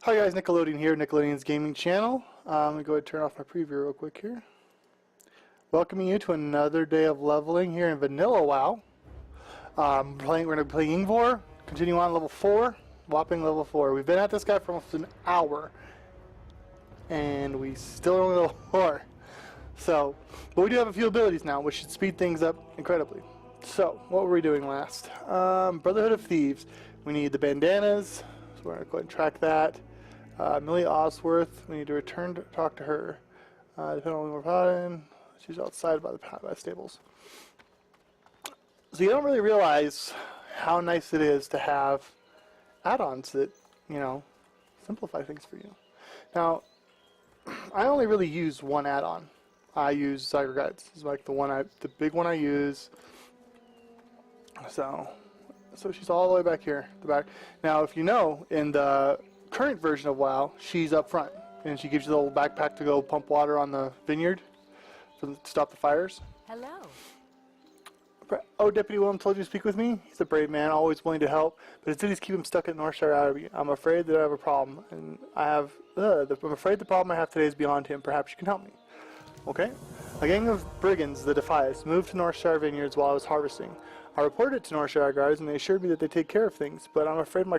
Hi guys, Nickelodeon here, Nickelodeon's gaming channel. Let me go ahead and turn off my preview real quick here. Welcoming you to another day of leveling here in Vanilla WoW. We're going to play Ingvor, continue on level 4, whopping level 4. We've been at this guy for almost an hour, and we still only level 4. So, but we do have a few abilities now, which should speed things up incredibly. So, what were we doing last? Brotherhood of Thieves. We need the bandanas, so we're going to go ahead and track that. Millie Osworth, we need to return to talk to her. Depending on where we're in, she's outside by the stables. So you don't really realize how nice it is to have add-ons that, you know, simplify things for you. Now, I only really use one add-on. I use Zyger Guides. It's like the big one I use. So she's all the way back here, the back. Now, if you know, in the current version of WoW, she's up front, and she gives you the little backpack to go pump water on the vineyard to stop the fires. Hello. Oh, Deputy Willem told you to speak with me? He's a brave man, always willing to help, but his duties keep him stuck at Northshire Abbey. I'm afraid that I have a problem, and I'm afraid the problem I have today is beyond him. Perhaps you can help me. Okay? A gang of brigands, the Defias, moved to Northshire Vineyards while I was harvesting. I reported it to Northshire guards, and they assured me that they take care of things, but I'm afraid for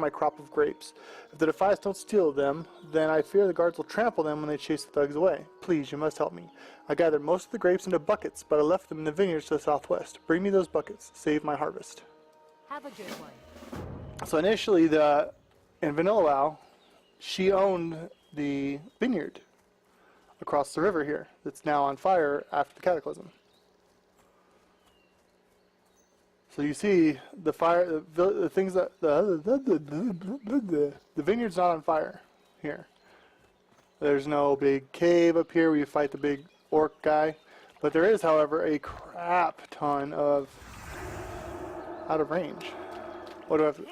my crop of grapes. If the Defias don't steal them, then I fear the guards will trample them when they chase the thugs away. Please, you must help me. I gathered most of the grapes into buckets, but I left them in the vineyards to the southwest. Bring me those buckets. Save my harvest. Have a good one. So initially, in Vanilla WoW, she owned the vineyard across the river here that's now on fire after the cataclysm. So you see the fire, the things that the vineyard's not on fire here. There's no big cave up here where you fight the big orc guy, but there is, however, a crap ton of out of range. What do I have to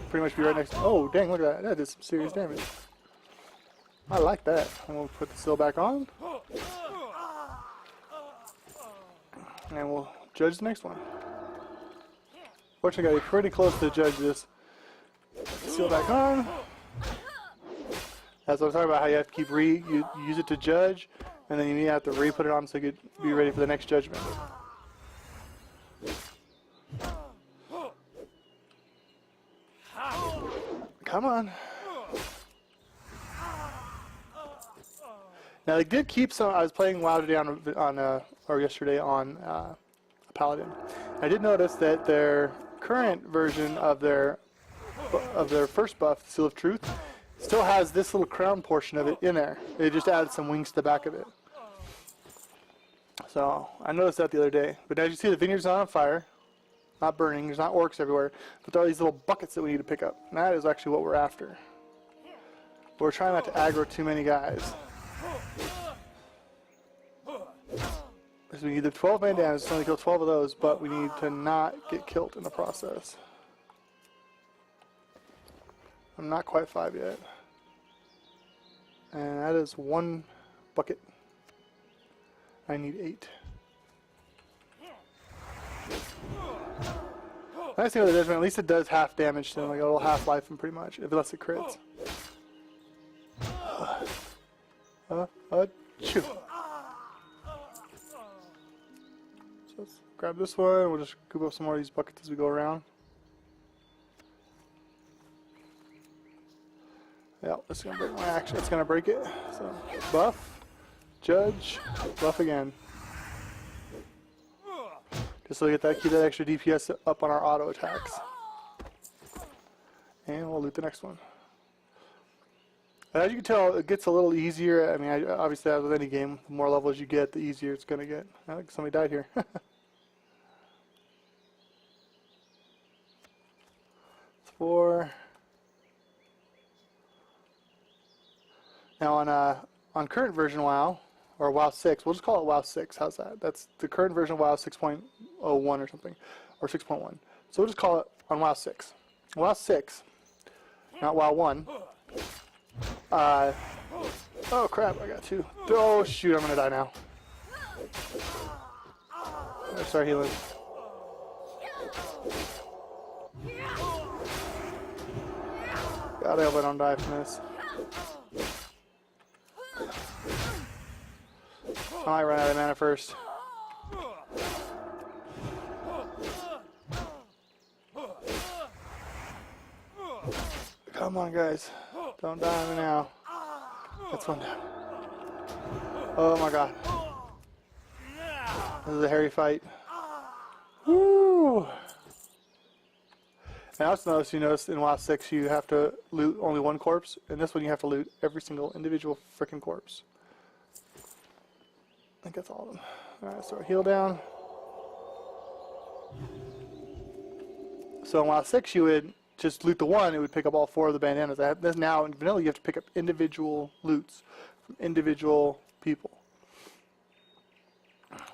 pretty much be right next to? Oh, dang, look at that. That did some serious damage. I like that. I'm going to put the seal back on. And we'll judge the next one. Fortunately, I got pretty close to judge this. Seal back on. That's what I'm talking about, how you have to keep you use it to judge, and then you have to re-put it on so you can be ready for the next judgment. Come on. Now they did keep some. I was playing WoW today or yesterday on a Paladin. I did notice that their current version of their first buff, Seal of Truth, still has this little crown portion of it in there. They just added some wings to the back of it. So I noticed that the other day. But as you see, the vineyard's not on fire, not burning. There's not orcs everywhere, but there are these little buckets that we need to pick up. And that is actually what we're after. We're trying not to aggro too many guys. So we need the 12 bandanas to only kill 12 of those, but we need to not get killed in the process. I'm not quite 5 yet. And that is 1 bucket. I need 8. Nice thing with the judgment, at least it does half damage to them, like a little half-life, and pretty much, unless it crits. Chew. Let's grab this one. We'll just scoop up some more of these buckets as we go around. Yeah, it's gonna break my action. It's gonna break it. So buff, judge, buff again. Just so we get keep that extra DPS up on our auto attacks. And we'll loot the next one. As you can tell, it gets a little easier. I mean, obviously, as with any game, the more levels you get, the easier it's gonna get. I think somebody died here. 4. Now on current version WoW, or WoW 6, we'll just call it WoW 6. How's that? That's the current version of WoW 6.01 or something, or 6.1. So we'll just call it on WoW 6. WoW 6, not WoW 1. Oh crap! I got 2. Oh shoot! I'm gonna die now. Start healing. God, I hope I don't die from this. I might run out of mana first. Come on, guys. Don't die on me now. That's one down. Oh my god. This is a hairy fight. Woo! And I also noticed in WoW 6 you have to loot only one corpse. In this one you have to loot every single individual freaking corpse. I think that's all of them. Alright, so heal down. So in WoW 6 you would just loot the one, it would pick up all 4 of the bandanas. This now in vanilla you have to pick up individual loots from individual people.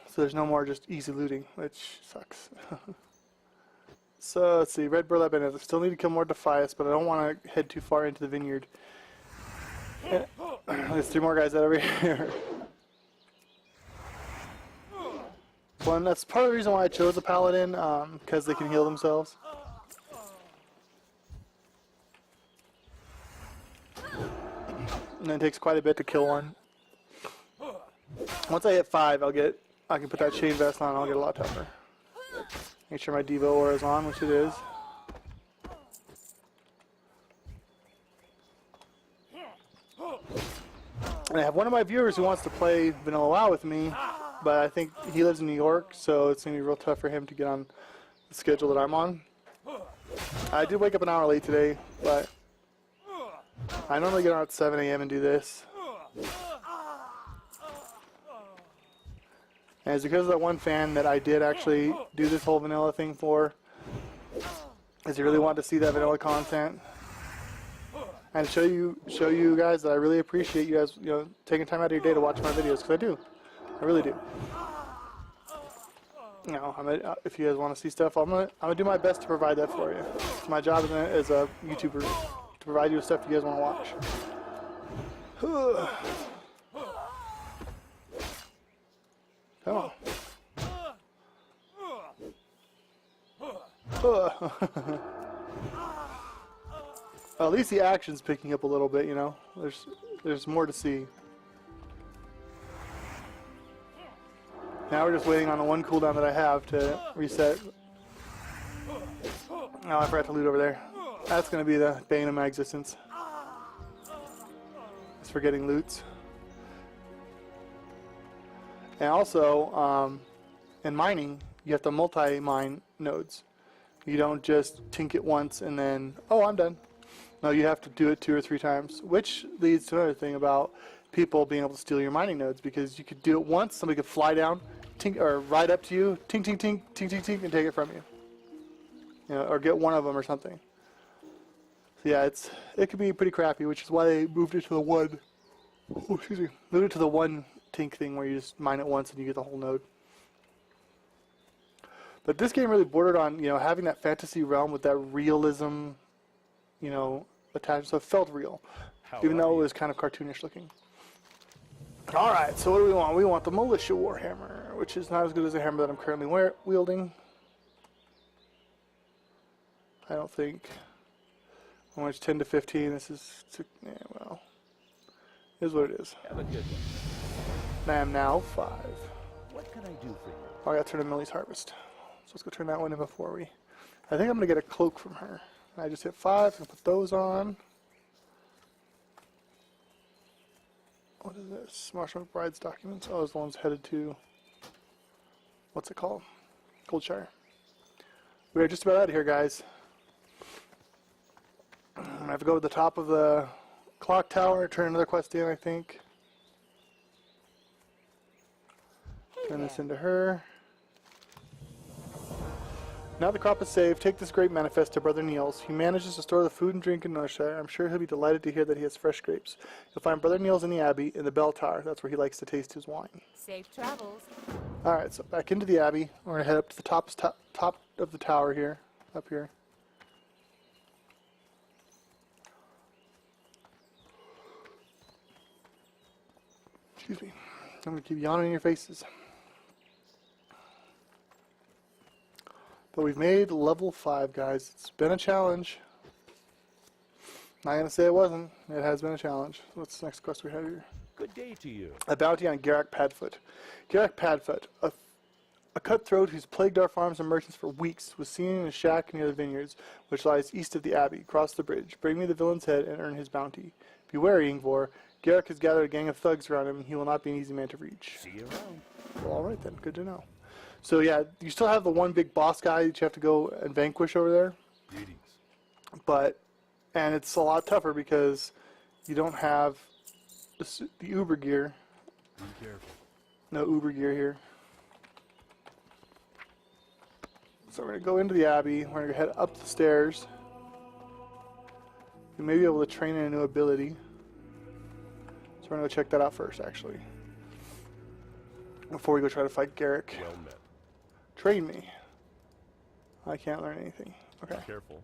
So there's no more just easy looting, which sucks. So let's see, red burlap bananas. I still need to kill more Defias, but I don't want to head too far into the vineyard. There's 3 more guys out over here. Well, and that's part of the reason why I chose a paladin, because they can heal themselves. And it takes quite a bit to kill one. Once I hit 5, I can put that chain vest on and I'll get a lot tougher. Make sure my Devo aura is on, which it is. And I have one of my viewers who wants to play Vanilla WoW with me, but I think he lives in New York, so it's going to be real tough for him to get on the schedule that I'm on. I did wake up an hour late today, but I normally get on at 7 a.m. and do this. And it's because of that one fan that I did actually do this whole vanilla thing for, is he really wanted to see that vanilla content and show you guys that I really appreciate you guys, taking time out of your day to watch my videos, because I do, I really do. If you guys want to see stuff, I'm gonna do my best to provide that for you. It's my job as a YouTuber to provide you with stuff you guys want to watch. Come on. Well, at least the action's picking up a little bit, There's more to see. Now we're just waiting on the one cooldown that I have to reset. Oh, I forgot to loot over there. That's going to be the bane of my existence. It's for getting loots. And also, in mining, you have to multi-mine nodes. You don't just tink it once and then, oh, I'm done. No, you have to do it 2 or 3 times, which leads to another thing about people being able to steal your mining nodes, because you could do it once, somebody could fly down, tink, or ride up to you, tink, tink, tink, tink, tink, tink, and take it from you. Or get one of them or something. So yeah, it could be pretty crappy, which is why they moved it to the one. Oh, excuse me. Moved it to the one tink thing where you just mine it once and you get the whole node. But this game really bordered on, having that fantasy realm with that realism, attached, so it felt real, even though it was kind of cartoonish looking. Alright, so what do we want? We want the Militia Warhammer, which is not as good as the hammer that I'm currently wielding. I don't think. How much? 10 to 15. This is, well, it is what it is. Have a good one. I am now 5. What can I do for you? Oh, I got to turn in Millie's Harvest. So let's go turn that one in before we... I think I'm going to get a cloak from her. I just hit 5, and put those on. What is this? Marshall McBride's documents. Oh, those ones headed to... What's it called? Goldshire. We are just about out of here, guys. I have to go to the top of the clock tower, turn another quest in, I think. Turn this into her. Now the crop is saved, take this grape manifest to Brother Niels. He manages to store the food and drink in Northshire. I'm sure he'll be delighted to hear that he has fresh grapes. You'll find Brother Niels in the Abbey, in the bell tower. That's where he likes to taste his wine. Safe travels. Alright, so back into the Abbey. We're going to head up to the top of the tower here, up here. Excuse me. I'm going to keep yawning in your faces. But we've made level 5, guys. It's been a challenge. Not going to say it wasn't. It has been a challenge. What's the next quest we have here? Good day to you. A bounty on Garak Padfoot. Garak Padfoot, a cutthroat who's plagued our farms and merchants for weeks, was seen in a shack near the vineyards, which lies east of the abbey. Cross the bridge. Bring me the villain's head and earn his bounty. Be wary, Ingvar. Garak has gathered a gang of thugs around him, and he will not be an easy man to reach. See you around. Well, alright then. Good to know. So yeah, you still have the one big boss guy that you have to go and vanquish over there. Greetings. And it's a lot tougher because you don't have the Uber gear. Be careful. No Uber gear here. So we're going to go into the Abbey. We're going to head up the stairs. We may be able to train in a new ability. So we're going to check that out first, actually. Before we go try to fight Garak. Well met. Train me. I can't learn anything. Okay. Be careful.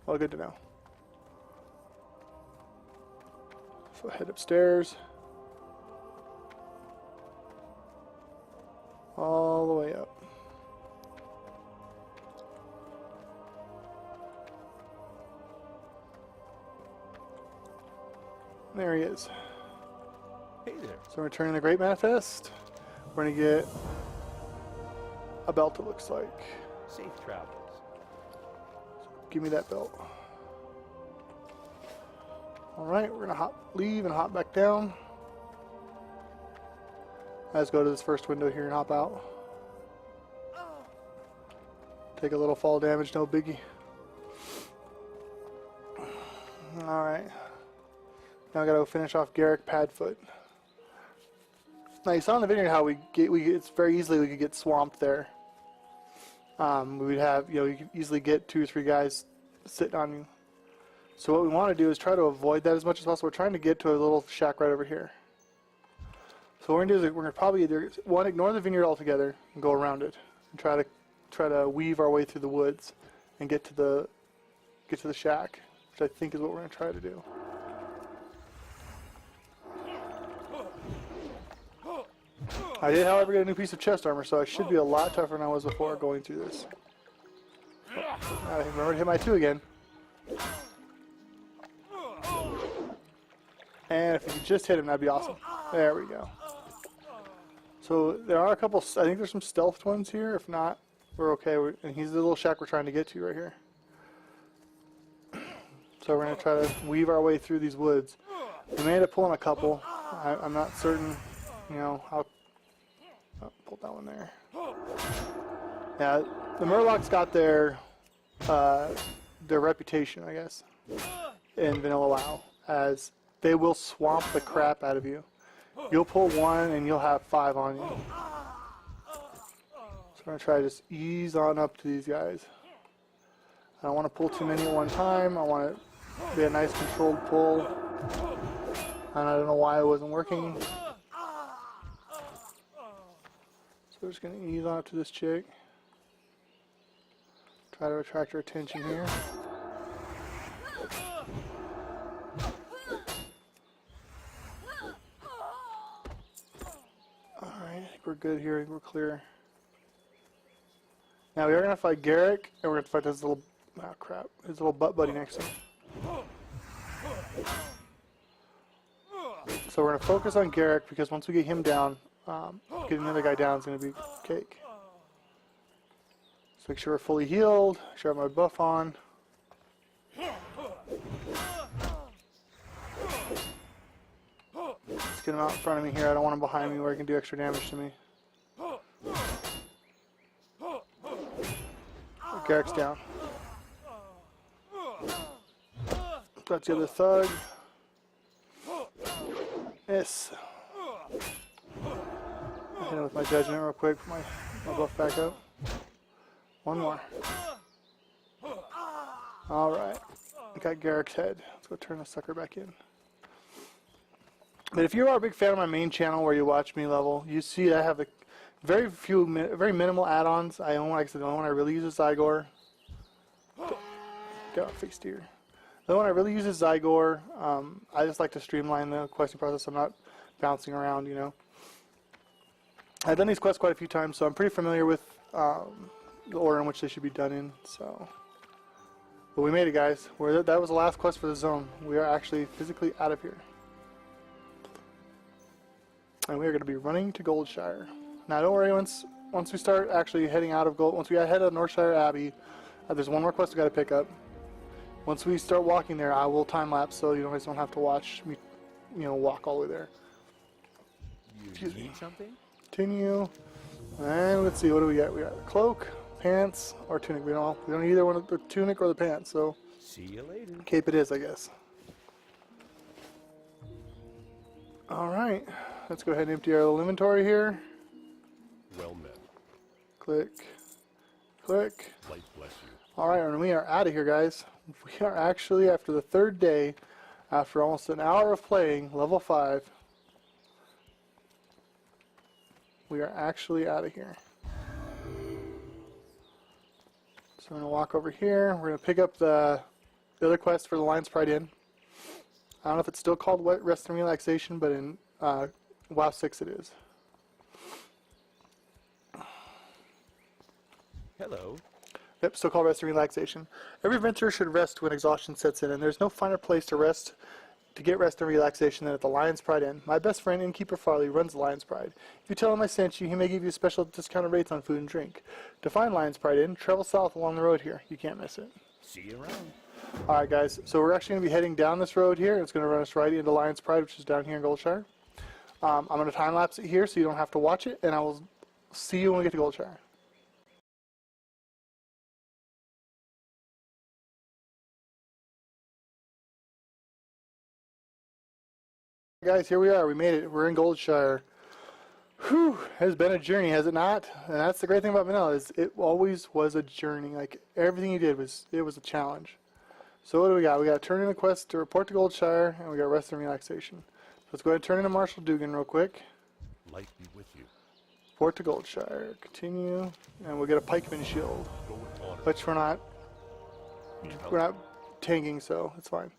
Well, good to know. So head upstairs. All the way up. There he is. Hey there. So we're turning the Great Manifest. We're going to get a belt, it looks like. Safe travels. Give me that belt. Alright, we're going to leave and hop back down. Let's go to this first window here and hop out. Take a little fall damage, no biggie. Alright. Now I gotta go finish off Garak Padfoot. Now you saw in the video how it's very easily we could get swamped there. We'd have, you could easily get 2 or 3 guys sitting on you. So what we want to do is try to avoid that as much as possible. We're trying to get to a little shack right over here. So what we're gonna do is we're gonna probably either ignore the vineyard altogether and go around it and try to weave our way through the woods and get to the shack, which I think is what we're gonna try to do. I did, however, get a new piece of chest armor, so I should be a lot tougher than I was before going through this. I remember to hit my 2 again. And if you could just hit him, that'd be awesome. There we go. So there are a couple, I think there's some stealthed ones here. If not, we're okay. And he's the little shack we're trying to get to right here. So we're going to try to weave our way through these woods. We may end up pulling a couple. I'm not certain, how... Oh, pulled that one there. Yeah, the Murlocs got their reputation, I guess, in Vanilla WoW, as they will swamp the crap out of you. You'll pull 1 and you'll have 5 on you. So I'm going to try to just ease on up to these guys. I don't want to pull too many at one time. I want to be a nice controlled pull. And I don't know why it wasn't working. So we're just going to ease on up to this chick. Try to attract her attention here. Alright, I think we're good here. I think we're clear. Now we are going to fight Garak, and we're going to fight this little, oh crap, his little butt buddy next to him. So we're going to focus on Garak, because once we get him down, getting another guy down is going to be cake. So make sure we're fully healed, make sure I have my buff on. Let's get him out in front of me here. I don't want him behind me where he can do extra damage to me. Garak's down. That's the other thug. Yes. Hit him with my judgment real quick, put my buff back up. One more. Alright. Got Garak's head. Let's go turn the sucker back in. But if you are a big fan of my main channel where you watch me level, you see I have a very minimal add-ons. I only, like I said, the only one I really use is Zygor. Get off face deer. The one I really use is Zygor. I just like to streamline the questing process. I'm not bouncing around, I've done these quests quite a few times, so I'm pretty familiar with the order in which they should be done in. So But we made it, guys. That was the last quest for the zone. We are actually physically out of here. And we are going to be running to Goldshire. Now, don't worry, once we start actually heading out of once we head out of Northshire Abbey, there's one more quest we got to pick up. Once we start walking there, I will time lapse so you guys don't have to watch me, walk all the way there. You need something? Continue. And let's see, what do we got? We got a cloak, pants, or tunic. We don't need either one of the tunic or the pants, so See you later. cape it is, I guess. Alright, let's go ahead and empty our little inventory here. Well met. Click, click. Light bless you. Alright, and we are out of here, guys. We are actually, after the third day, after almost an hour of playing, level 5. We are actually out of here. So I'm going to walk over here. We're going to pick up the other quest for the Lion's Pride Inn. I don't know if it's still called Rest and Relaxation, but in WoW 6 it is. Hello. Yep, still called Rest and Relaxation. Every adventurer should rest when exhaustion sets in, and there's no finer place to get rest and relaxation than at the Lion's Pride Inn. My best friend, Innkeeper Farley, runs the Lion's Pride. If you tell him I sent you, he may give you special discounted rates on food and drink. To find Lion's Pride Inn, travel south along the road here. You can't miss it. See you around. Alright guys, so we're actually going to be heading down this road here. It's going to run us right into Lion's Pride, which is down here in Goldshire. I'm going to time lapse it here so you don't have to watch it, and I will see you when we get to Goldshire. Guys, here we are. We made it. We're in Goldshire. Whew, it's been a journey, has it not? And that's the great thing about vanilla, is it always was a journey. Like, everything you did was a challenge. So what do we got? We got to turn in a quest to report to Goldshire, and we got rest and relaxation. Let's go ahead and turn into Marshal Dugan real quick. Light be with you. Report to Goldshire. Continue, and we'll get a pikeman shield, Go with honor. which we're not tanking, so it's fine.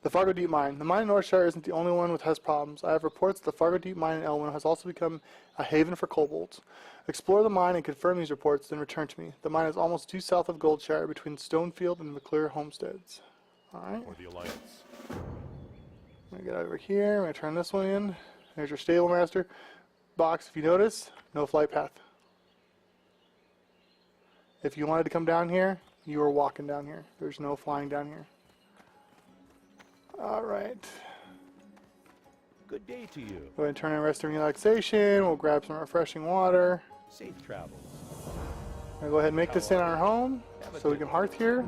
The Fargo Deep Mine. The mine in Northshire isn't the only one which has problems. I have reports that the Fargo Deep Mine in Elwyn has also become a haven for kobolds. Explore the mine and confirm these reports, then return to me. The mine is almost due south of Goldshire, between Stonefield and McClure homesteads. Alright. Or the Alliance. I'm going to get over here. I'm going to turn this one in. There's your stable master box. If you notice, no flight path. If you wanted to come down here, you were walking down here. There's no flying down here. Alright. Good day to you. Go ahead and turn in rest and relaxation. We'll grab some refreshing water. Safe travels. I'll go ahead and make this in our home so we can hearth here.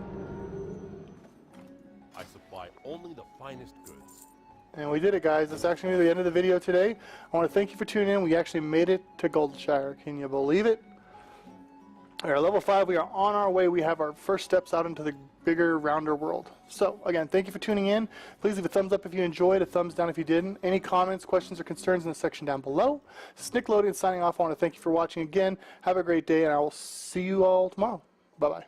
I supply only the finest goods. And we did it, guys. That's actually the end of the video today. I want to thank you for tuning in. We actually made it to Goldshire. Can you believe it? We are level 5. We are on our way. We have our first steps out into the bigger, rounder world. So, again, thank you for tuning in. Please leave a thumbs up if you enjoyed, a thumbs down if you didn't. Any comments, questions, or concerns in the section down below. Snickloadian signing off. I want to thank you for watching again. Have a great day, and I will see you all tomorrow. Bye-bye.